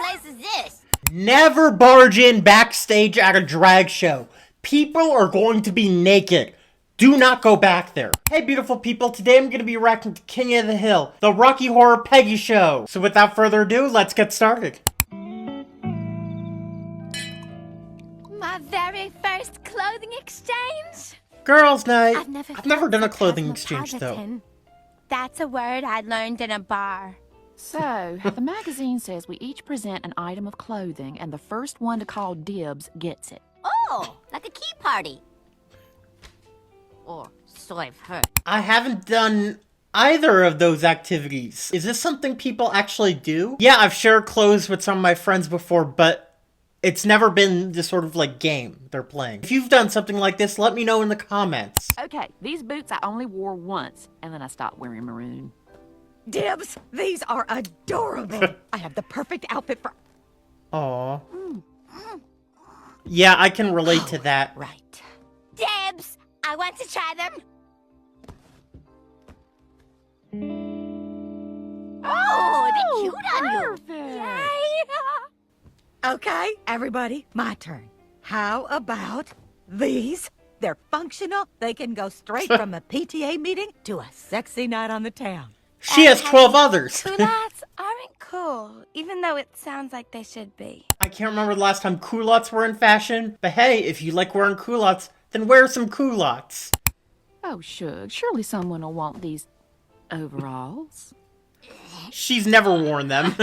place is this? Never barge in backstage at a drag show. People are going to be naked. Do not go back there. Hey beautiful people, today I'm going to be reacting to King of the Hill, the Rocky Horror Peggy show. So without further ado, let's get started. My very first clothing exchange? Girls' night. I've never done a felt so clothing exchange though. cosmopolitan. That's a word I learned in a bar. So, the magazine says we each present an item of clothing, and the first one to call dibs gets it. Oh, like a key party. Or so I've heard. I haven't done either of those activities. Is this something people actually do? Yeah, I've shared clothes with some of my friends before, but it's never been the sort of like game they're playing. If you've done something like this, let me know in the comments. Okay, these boots I only wore once, and then I stopped wearing maroon. Dibs, these are adorable. I have the perfect outfit for... Aww. Yeah, I can relate to that. Right. Dibs, I want to try them. Oh, they're cute on you. Perfect. Yay! Okay, everybody, my turn. How about these? They're functional. They can go straight from a PTA meeting to a sexy night on the town. She has 12 others. Culottes aren't cool, even though it sounds like they should be. I can't remember the last time culottes were in fashion, but hey, if you like wearing culottes, then wear some culottes. Oh, Shug, surely someone will want these overalls. She's never worn them.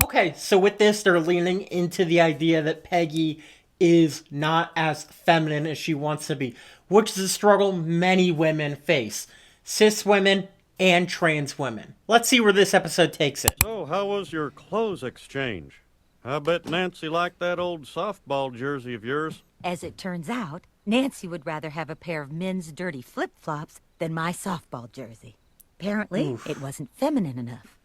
Okay, so with this, they're leaning into the idea that Peggy is not as feminine as she wants to be, which is a struggle many women face. Cis women and trans women. Let's see where this episode takes it. So, how was your clothes exchange? I bet Nancy liked that old softball jersey of yours. As it turns out, Nancy would rather have a pair of men's dirty flip-flops than my softball jersey. Apparently, it wasn't feminine enough.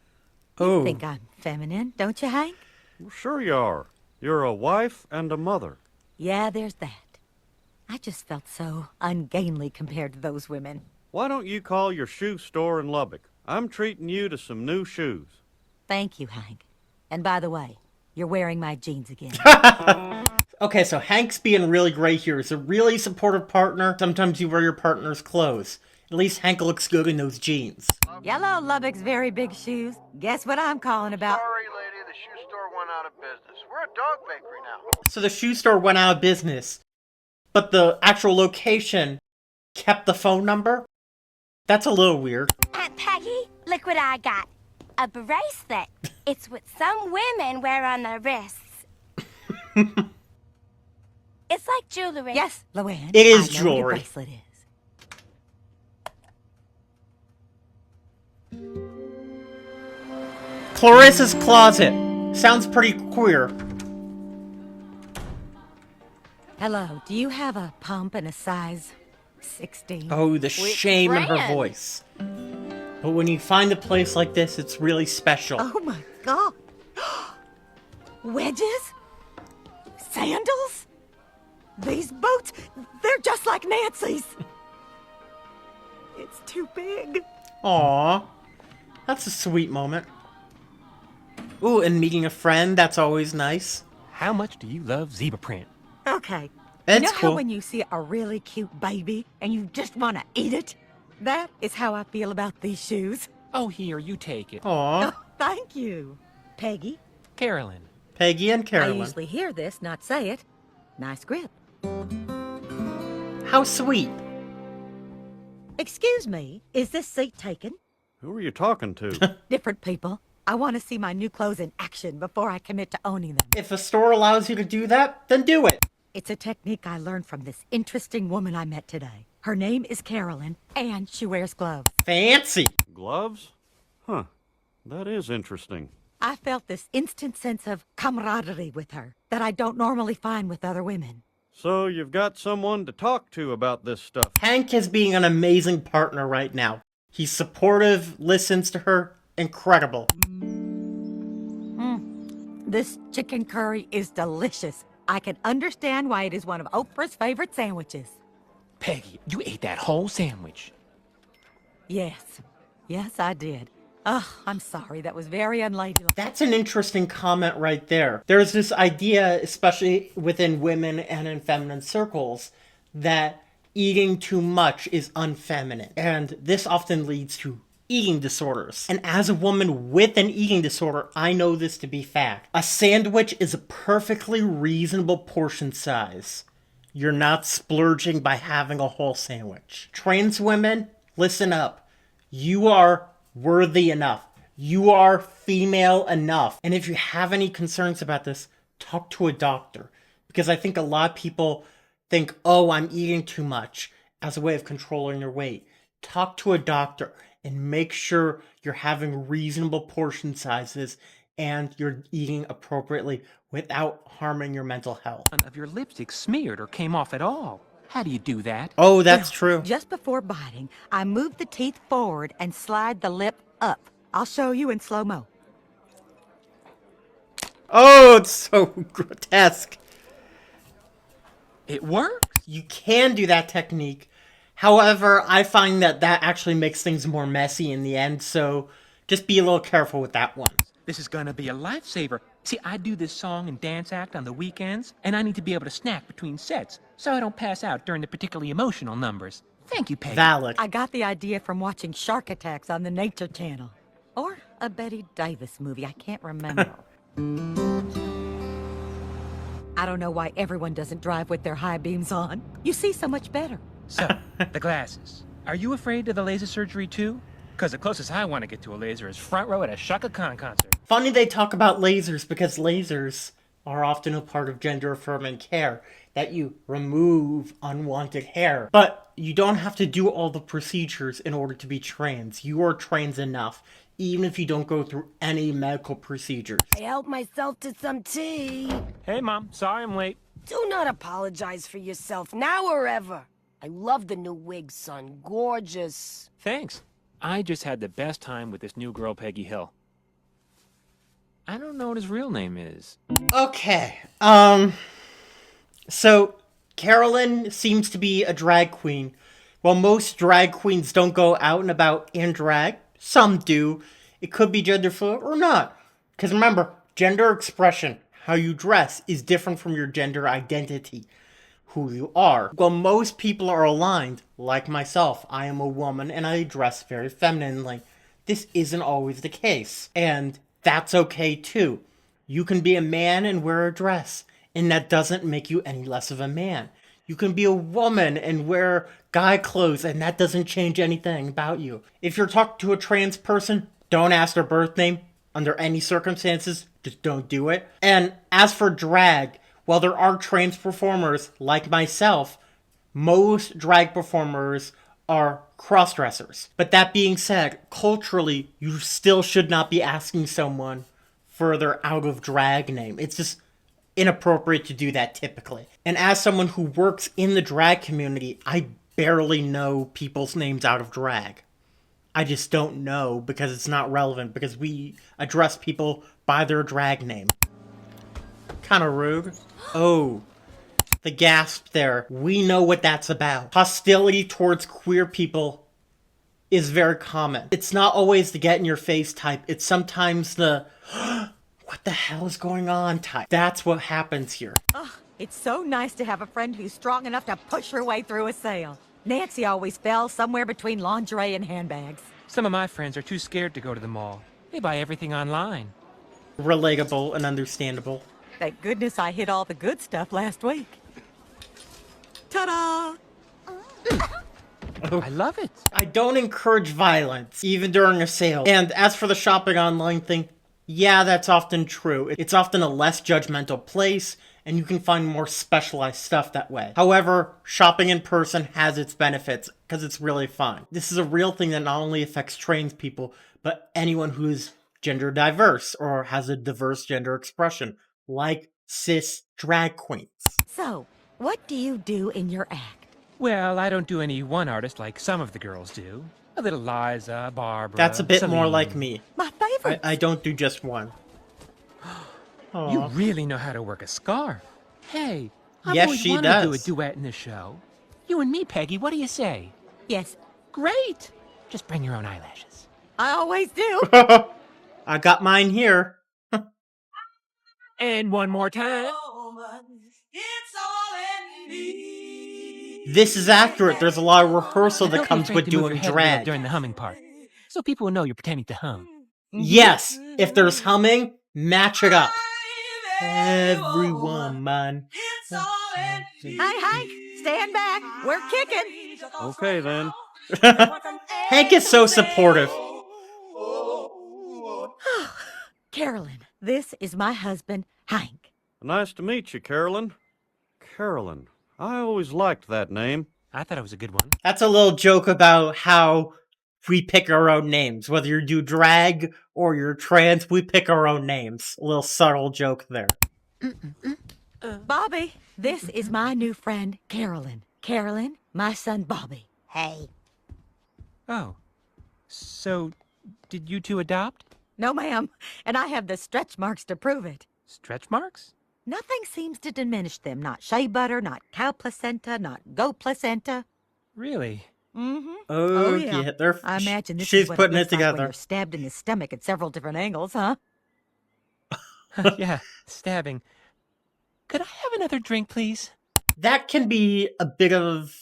You think I'm feminine, don't you, Hank? Well, sure you are. You're a wife and a mother. Yeah, there's that. I just felt so ungainly compared to those women. Why don't you call your shoe store in Lubbock? I'm treating you to some new shoes. Thank you, Hank. And by the way, you're wearing my jeans again. Okay, so Hank's being really great here. He's a really supportive partner. Sometimes you wear your partner's clothes. At least Hank looks good in those jeans. Yellow Lubbock's very big shoes. Guess what I'm calling about? Sorry, lady, the shoe store went out of business. We're a dog bakery now. So the shoe store went out of business, but the actual location kept the phone number? That's a little weird. Aunt Peggy, look what I got. A bracelet. It's what some women wear on their wrists. It's like jewelry. Yes, Luann. It is I know what a jewelry. bracelet is. Clarissa's closet. Sounds pretty queer. Hello, do you have a pump and a size 16? Oh, the shame in her voice. But when you find a place like this, it's really special. Oh my God. Wedges? Sandals? These boots, they're just like Nancy's. It's too big. Aww. That's a sweet moment. Ooh, and meeting a friend, that's always nice. How much do you love zebra print? Okay. That's you know cool. how when you see a really cute baby and you just want to eat it? That is how I feel about these shoes. Oh, here, you take it. Aw. Oh, thank you. Peggy? Carolyn. Peggy and I Carolyn. usually hear this, not say it. Nice grip. How sweet. Excuse me, is this seat taken? Who are you talking to? Different people. I want to see my new clothes in action before I commit to owning them. If a store allows you to do that, then do it. It's a technique I learned from this interesting woman I met today. Her name is Carolyn, and she wears gloves. Fancy. Gloves? Huh. That is interesting. I felt this instant sense of camaraderie with her that I don't normally find with other women. So you've got someone to talk to about this stuff. Hank is being an amazing partner right now. He's supportive, listens to her. Incredible. This chicken curry is delicious. I can understand why it is one of Oprah's favorite sandwiches. Peggy, you ate that whole sandwich. Yes. Yes, I did. Oh, I'm sorry. That was very unladylike. That's an interesting comment right there. There's this idea, especially within women and in feminine circles, that eating too much is unfeminine. And this often leads to eating disorders. And as a woman with an eating disorder, I know this to be fact. A sandwich is a perfectly reasonable portion size. You're not splurging by having a whole sandwich. Trans women, listen up. You are worthy enough. You are female enough. And if you have any concerns about this, talk to a doctor. Because I think a lot of people think, oh, I'm eating too much as a way of controlling their weight. Talk to a doctor and make sure you're having reasonable portion sizes and you're eating appropriately without harming your mental health. None of your lipstick smeared or came off at all. How do you do that? Oh, that's true. Just before biting, I move the teeth forward and slide the lip up. I'll show you in slow-mo. Oh, it's so grotesque. It works. You can do that technique. However, I find that that actually makes things more messy in the end, so just be a little careful with that one. This is gonna be a lifesaver. See, I do this song and dance act on the weekends, and I need to be able to snack between sets, so I don't pass out during the particularly emotional numbers. Thank you, Peggy. Valid. I got the idea from watching Shark Attacks on the Nature Channel. Or a Betty Davis movie, I can't remember. I don't know why everyone doesn't drive with their high beams on. You see so much better. So, the glasses. Are you afraid of the laser surgery too? Because the closest I want to get to a laser is front row at a Shaka Khan concert. Funny they talk about lasers because lasers are often a part of gender-affirming care, that you remove unwanted hair. But you don't have to do all the procedures in order to be trans. You are trans enough, even if you don't go through any medical procedures. I helped myself to some tea. Hey, Mom. Sorry I'm late. Do not apologize for yourself, now or ever. I love the new wig, son. Gorgeous. Thanks. I just had the best time with this new girl, Peggy Hill. I don't know what his real name is. Okay, so Carolyn seems to be a drag queen. While most drag queens don't go out and about in drag, some do. It could be gender fluid or not. Because remember, gender expression, how you dress, is different from your gender identity, who you are. While most people are aligned, like myself, I am a woman and I dress very femininely. This isn't always the case. And that's okay too. You can be a man and wear a dress, and that doesn't make you any less of a man. You can be a woman and wear guy clothes, and that doesn't change anything about you. If you're talking to a trans person, don't ask their birth name under any circumstances. Just don't do it. And as for drag, while there are trans performers like myself, most drag performers are cross-dressers. But that being said, culturally, you still should not be asking someone for their out of drag name. It's just inappropriate to do that typically. And as someone who works in the drag community, I barely know people's names out of drag. I just don't know because it's not relevant, because we address people by their drag name. Kind of rude. Oh, the gasp there. We know what that's about. Hostility towards queer people is very common. It's not always the get in your face type. It's sometimes the what the hell is going on type. That's what happens here. Oh, it's so nice to have a friend who's strong enough to push her way through a sale. Nancy always fell somewhere between lingerie and handbags. Some of my friends are too scared to go to the mall. They buy everything online. Relatable and understandable. Thank goodness I hit all the good stuff last week. Ta-da! I love it. I don't encourage violence, even during a sale. And as for the shopping online thing, yeah, that's often true. It's often a less judgmental place, and you can find more specialized stuff that way. However, shopping in person has its benefits, because it's really fun. This is a real thing that not only affects trans people, but anyone who is gender diverse, or has a diverse gender expression, like cis drag queens. So, what do you do in your act? Well, I don't do any one artist like some of the girls do. A little Liza, Barbara. That's a bit more Celine. like me. My favorite. I don't do just one. You really know how to work a scarf. Hey, I've Yes, always she wanted to do a does. duet in the show. You and me, Peggy, what do you say? Yes. Great! Just bring your own eyelashes. I always do. I got mine here. And one more time. This is accurate. There's a lot of rehearsal And that don't be comes afraid with to move doing your head a little drag. during the humming part, so people will know you're pretending to hum. Yes, if there's humming, match it up. Every woman. Hi, Hank. Stand back. We're kicking. Okay, then. Hank is so supportive. Carolyn, this is my husband, Hank. Nice to meet you, Carolyn. Carolyn. I always liked that name. I thought it was a good one. That's a little joke about how we pick our own names. Whether you do drag or you're trans, we pick our own names. A little subtle joke there. Bobby, this is my new friend, Carolyn. Carolyn, my son, Bobby. Hey. Oh. So, did you two adopt? No, ma'am. And I have the stretch marks to prove it. Stretch marks? Nothing seems to diminish them. Not shea butter, not cow placenta, not goat placenta. Really? Mm-hmm. Oh, yeah. I imagine this she's is what putting it it looks like when together. you're stabbed in the stomach at several different angles, huh? Yeah, stabbing. Could I have another drink, please? That can be a bit of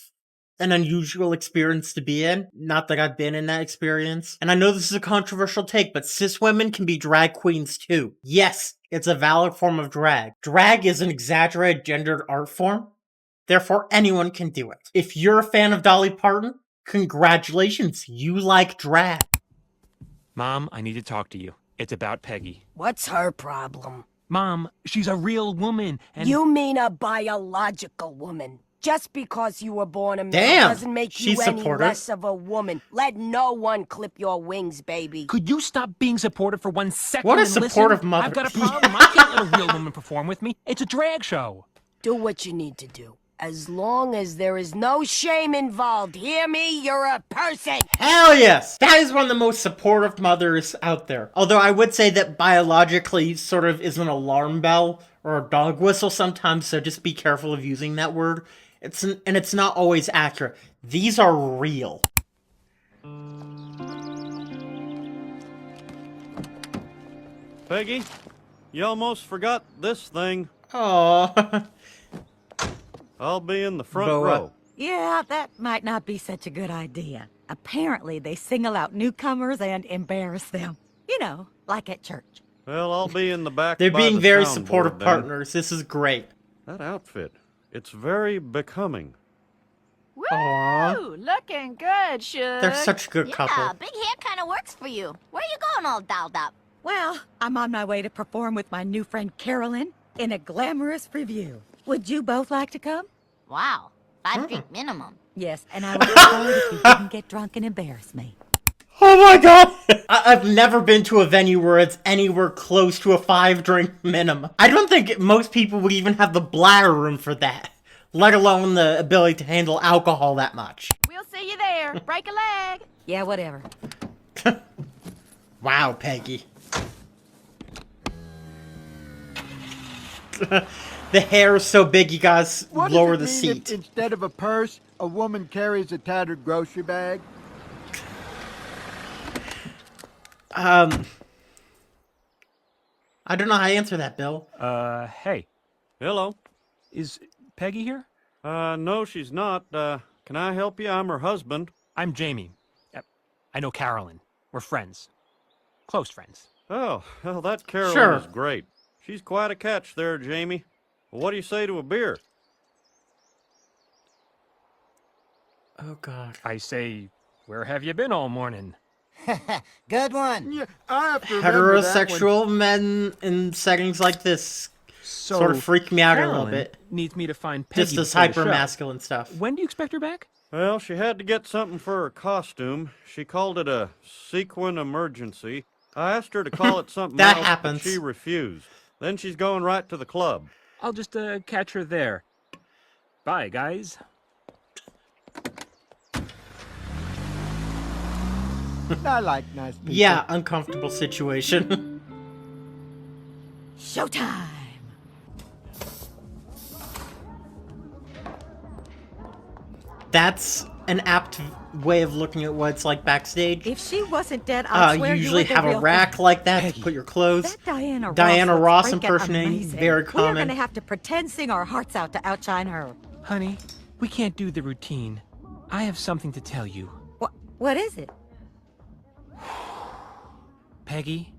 an unusual experience to be in. Not that I've been in that experience. And I know this is a controversial take, but cis women can be drag queens too. Yes, it's a valid form of drag. Drag is an exaggerated gendered art form. Therefore, anyone can do it. If you're a fan of Dolly Parton, congratulations, you like drag. Mom, I need to talk to you. It's about Peggy. What's her problem? Mom, she's a real woman, and... You mean a biological woman. Just because you were born a male Damn, doesn't make she's you any supportive. less of a woman. Let no one clip your wings, baby. Could you stop being supportive for 1 second What a and listen? supportive mother. I've got a problem. I can't let a real woman perform with me. It's a drag show. Do what you need to do. As long as there is no shame involved. Hear me? You're a person. Hell yes! That is one of the most supportive mothers out there. Although I would say that biologically sort of is an alarm bell or a dog whistle sometimes, so just be careful of using that word. It's not always accurate. These are real. Peggy, you almost forgot this thing. Aww. I'll be in the front Boa. row. Yeah, that might not be such a good idea. Apparently, they single out newcomers and embarrass them. You know, like at church. Well, I'll be in the back. They're by being the very soundboard supportive then. partners. This is great. That outfit, it's very becoming. Aww. Woo! Looking good, Suge. They're such a good couple. Yeah, big hair kind of works for you. Where you going all dolled up? Well, I'm on my way to perform with my new friend Carolyn in a glamorous review. Would you both like to come? Wow, 5 feet minimum. Yes, and I would prefer it if you didn't get drunk and embarrass me. Oh my god! I've never been to a venue where it's anywhere close to a 5-drink minimum. I don't think most people would even have the bladder room for that, let alone the ability to handle alcohol that much. We'll see you there. Break a leg. Yeah, whatever. Wow, Peggy. The hair is so big you guys What lower does the it mean seat. if instead of a purse, a woman carries a tattered grocery bag? I don't know how to answer that, Bill. Hey, Hello. is Peggy here? No, she's not. Can I help you? I'm her husband. I'm Jamie. I know Carolyn. We're friends. Close friends. Oh, well, that Carolyn Sure. is great. She's quite a catch there, Jamie. Well, what do you say to a beer? Oh god. I say, where have you been all morning? Good one. Yeah, I have to remember that one. Heterosexual men in settings like this So sort of freak me out a little Carolyn bit. needs me to find Peggy Just this before the show. hyper-masculine stuff. When do you expect her back? Well, she had to get something for her costume. She called it a sequin emergency. I asked her to call it something That else, happens. but she refused. Then she's going right to the club. I'll just catch her there. Bye, guys. I like nice people. Yeah, uncomfortable situation. Showtime! That's an apt way of looking at what it's like backstage. If she wasn't dead, I swear You usually were the have a real rack thing. like that to put your clothes. That Diana Ross looks freaking impersonating, amazing. very We are common. gonna have to pretend sing our hearts out to outshine her. Honey, we can't do the routine. I have something to tell you. What is it? Peggy,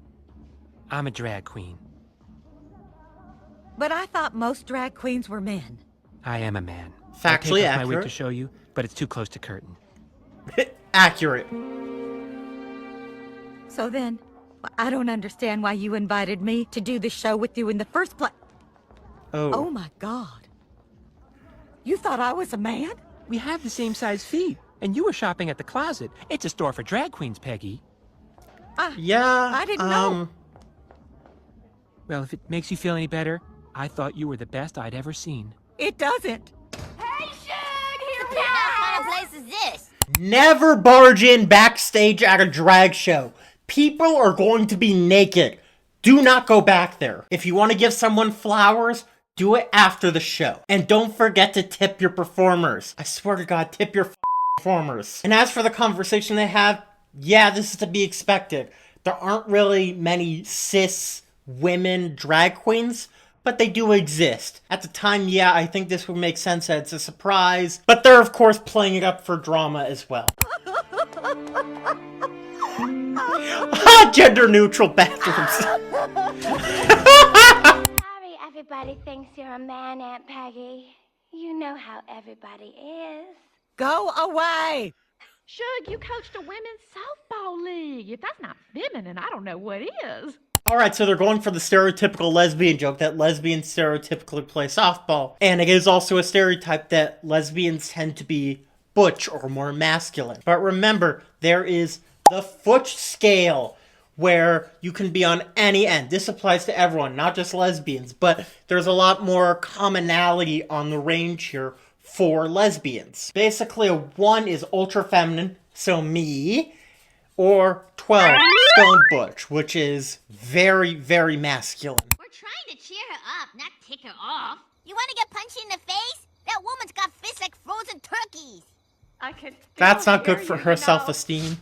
I'm a drag queen. But I thought most drag queens were men. I am a man. Factually I take off my wig accurate. to show you, but it's too close to curtain. Accurate. So then, I don't understand why you invited me to do the show with you in the first place. Oh my God. You thought I was a man? We have the same size feet, and you were shopping at the closet. It's a store for drag queens, Peggy. Yeah. I didn't know. Well, if it makes you feel any better, I thought you were the best I'd ever seen. It doesn't. Hey, Shug, here we What kind are. of place is this? Never barge in backstage at a drag show. People are going to be naked. Do not go back there. If you want to give someone flowers, do it after the show. And don't forget to tip your performers. I swear to God, tip your performers. And as for the conversation they have, yeah, this is to be expected. There aren't really many cis women drag queens, but they do exist. At the time, yeah, I think this would make sense that it's a surprise, but they're of course playing it up for drama as well. Gender neutral bathrooms. Sorry, everybody thinks you're a man, Aunt Peggy. You know how everybody is. Go away. Shug, you coached a women's softball league. If that's not feminine, I don't know what is. Alright, so they're going for the stereotypical lesbian joke that lesbians stereotypically play softball. And it is also a stereotype that lesbians tend to be butch or more masculine. But remember, there is the foot scale where you can be on any end. This applies to everyone, not just lesbians, but there's a lot more commonality on the range here for lesbians. Basically, a 1 is ultra feminine, so me, or 12, stone butch, which is very, very masculine. We're trying to cheer her up, not tick her off. You want to get punched in the face? That woman's got fists like frozen turkeys. I can. That's not good for her self-esteem.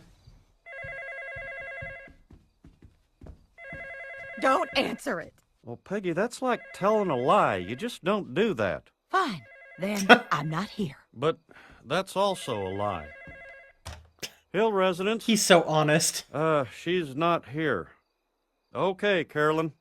Don't answer it. Well, Peggy, that's like telling a lie. You just don't do that. Fine. Then I'm not here. But that's also a lie. Hill residents. He's so honest. She's not here. Okay, Carolyn.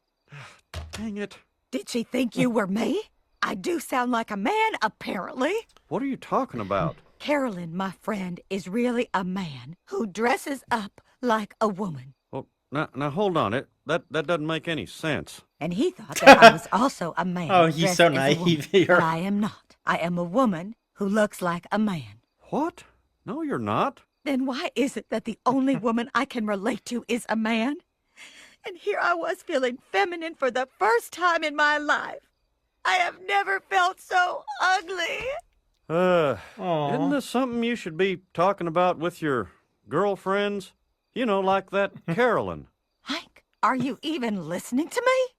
Dang it. Did she think you were me? I do sound like a man, apparently. What are you talking about? Carolyn, my friend, is really a man who dresses up like a woman. Well, now hold on. That doesn't make any sense. And he thought that I was also a man. Oh, he's dressed so as a naive woman. here. But I am not. I am a woman who looks like a man. What? No, you're not. Then why is it that the only woman I can relate to is a man? And here I was feeling feminine for the first time in my life. I have never felt so ugly. Isn't this something you should be talking about with your girlfriends? You know, like that Carolyn. Hank, are you even listening to me?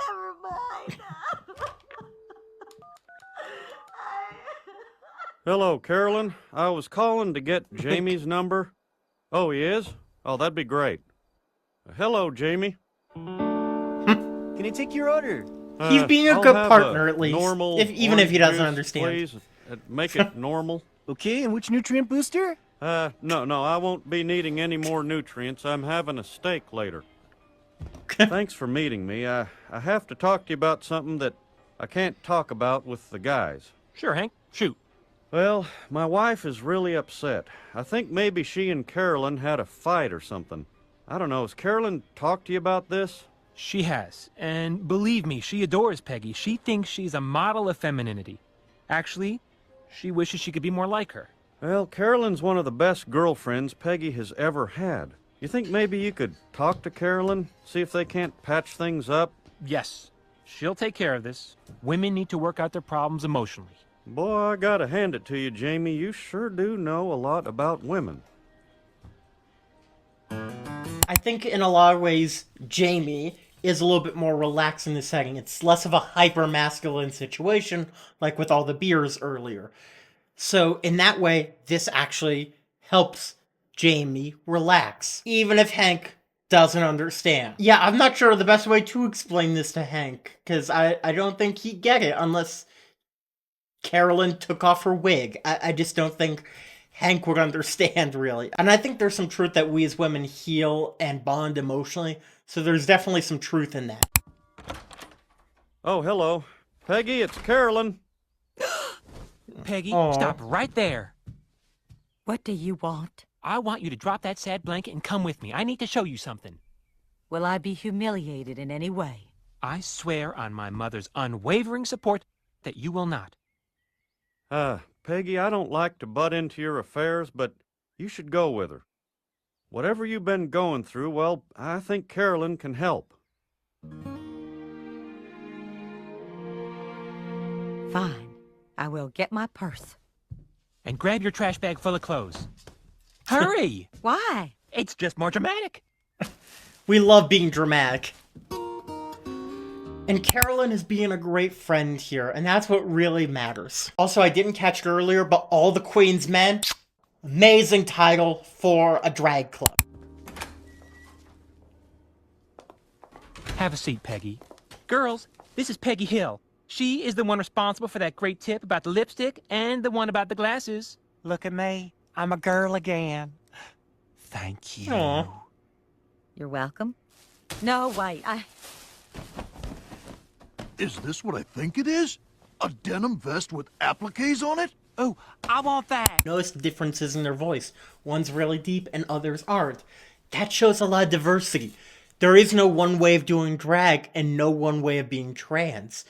Never mind. Hello, Carolyn. I was calling to get Jamie's number. Oh, he is? Oh, that'd be great. Hello, Jamie. Can I take your order? He's being a I'll good have partner, a at least. normal Even if he orange doesn't juice, understand. Please. Make it normal. Okay, and which nutrient booster? No, I won't be needing any more nutrients. I'm having a steak later. Thanks for meeting me. I have to talk to you about something that I can't talk about with the guys. Sure, Hank. Shoot. Well, my wife is really upset. I think maybe she and Carolyn had a fight or something. I don't know. Has Carolyn talked to you about this? She has. And believe me, she adores Peggy. She thinks she's a model of femininity. Actually, she wishes she could be more like her. Well, Carolyn's one of the best girlfriends Peggy has ever had. You think maybe you could talk to Carolyn, see if they can't patch things up? Yes, she'll take care of this. Women need to work out their problems emotionally. Boy, I gotta hand it to you, Jamie. You sure do know a lot about women. I think in a lot of ways, Jamie is a little bit more relaxed in the setting. It's less of a hyper-masculine situation, like with all the beers earlier. So in that way, this actually helps Jamie relax, even if Hank doesn't understand. Yeah, I'm not sure the best way to explain this to Hank, because I don't think he'd get it unless Carolyn took off her wig. I just don't think Hank would understand, really. And I think there's some truth that we as women heal and bond emotionally, so there's definitely some truth in that. Oh, hello. Peggy, it's Carolyn. Peggy, Aw. stop right there. What do you want? I want you to drop that sad blanket and come with me. I need to show you something. Will I be humiliated in any way? I swear on my mother's unwavering support that you will not. Peggy, I don't like to butt into your affairs, but you should go with her. Whatever you've been going through, well, I think Carolyn can help. Fine. I will get my purse. And grab your trash bag full of clothes. Hurry! Why? It's just more dramatic. We love being dramatic. And Carolyn is being a great friend here, and that's what really matters. Also, I didn't catch it earlier, but All the Queen's Men, amazing title for a drag club. Have a seat, Peggy. Girls, this is Peggy Hill. She is the one responsible for that great tip about the lipstick and the one about the glasses. Look at me. I'm a girl again. Thank you. Aw. You're welcome. No, wait. Is this what I think it is? A denim vest with appliques on it? Oh, I want that. Notice the differences in their voice. One's really deep and others aren't. That shows a lot of diversity. There is no one way of doing drag and no one way of being trans.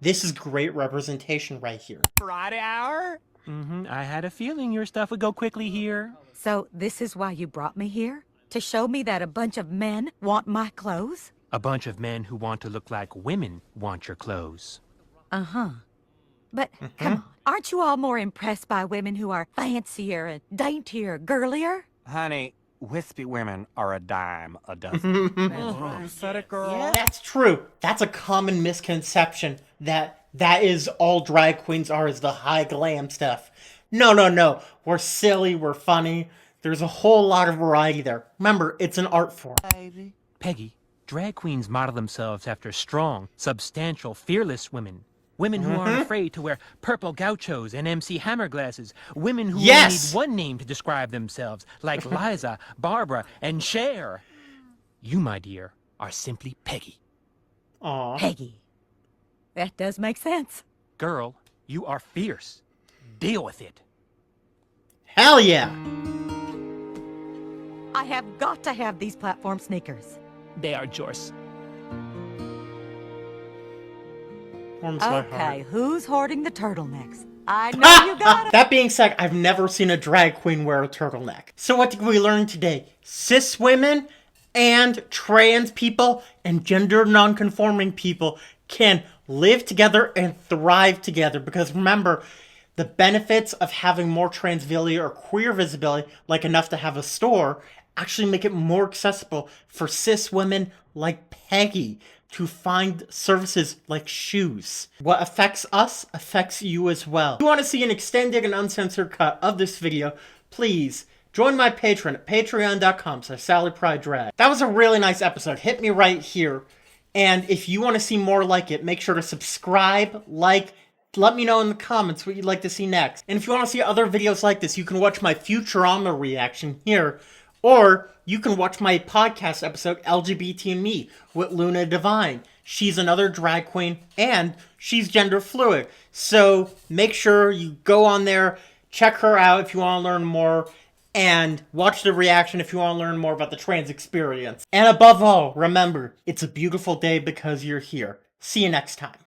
This is great representation right here. Friday hour? I had a feeling your stuff would go quickly here. So this is why you brought me here? To show me that a bunch of men want my clothes? A bunch of men who want to look like women want your clothes. Uh-huh. But, come on, aren't you all more impressed by women who are fancier and daintier, girlier? Honey, wispy women are a dime a dozen. Said it, girl. Yeah. That's true. That's a common misconception that is all drag queens are, is the high glam stuff. No. We're silly, we're funny. There's a whole lot of variety there. Remember, it's an art form. Peggy, drag queens model themselves after strong, substantial, fearless women. Women who aren't afraid to wear purple gauchos and MC Hammer glasses. Women who only need one name to describe themselves, like Liza, Barbara, and Cher. You, my dear, are simply Peggy. Aw. Peggy. That does make sense. Girl, you are fierce. Deal with it. Hell yeah! I have got to have these platform sneakers. They are yours. Okay, who's hoarding the turtlenecks? I know you got it. That being said, I've never seen a drag queen wear a turtleneck. So what did we learn today? Cis women and trans people and gender non-conforming people can live together and thrive together, because remember, the benefits of having more transvillia or queer visibility, like enough to have a store, actually make it more accessible for cis women like Peggy to find services like shoes. What affects us affects you as well. If you want to see an extended and uncensored cut of this video, please join my Patreon at patreon.com/SallyPrydeDrag. That was a really nice episode. Hit me right here. And if you want to see more like it, make sure to subscribe, like, let me know in the comments what you'd like to see next. And if you want to see other videos like this, you can watch my Futurama reaction here, or you can watch my podcast episode, LGBT and Me, with Luna Divine. She's another drag queen, and she's gender fluid. So make sure you go on there, check her out if you want to learn more, and watch the reaction if you want to learn more about the trans experience. And above all, remember, it's a beautiful day because you're here. See you next time.